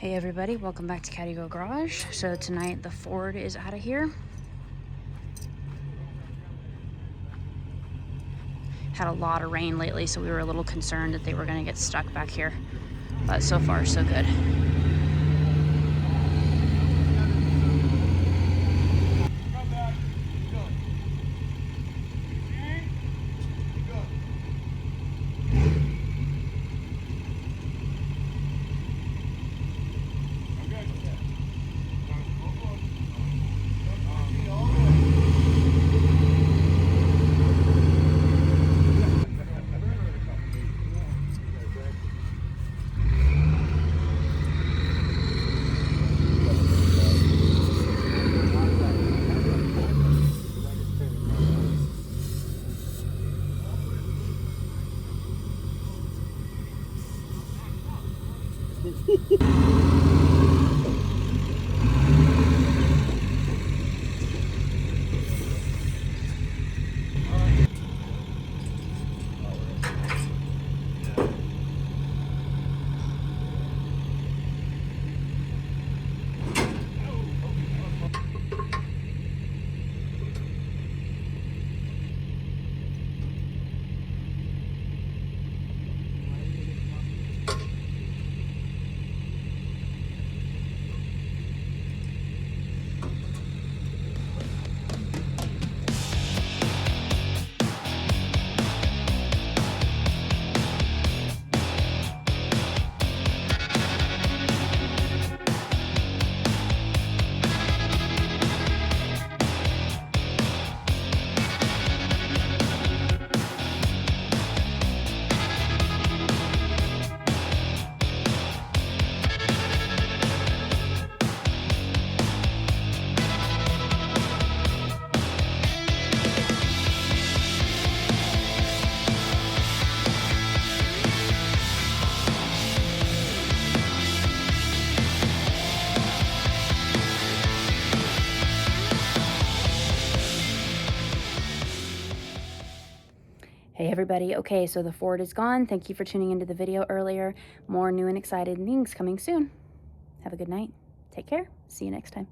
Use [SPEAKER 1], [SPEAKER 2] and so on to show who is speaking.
[SPEAKER 1] Hey everybody, welcome back to Caddy Girl Garage. So tonight the Ford is out of here. Had a lot of rain lately, so we were a little concerned that they were gonna get stuck back here. But so far, so good. Hey everybody, okay, so the Ford is gone. Thank you for tuning into the video earlier. More new and exciting things coming soon. Have a good night. Take care. See you next time.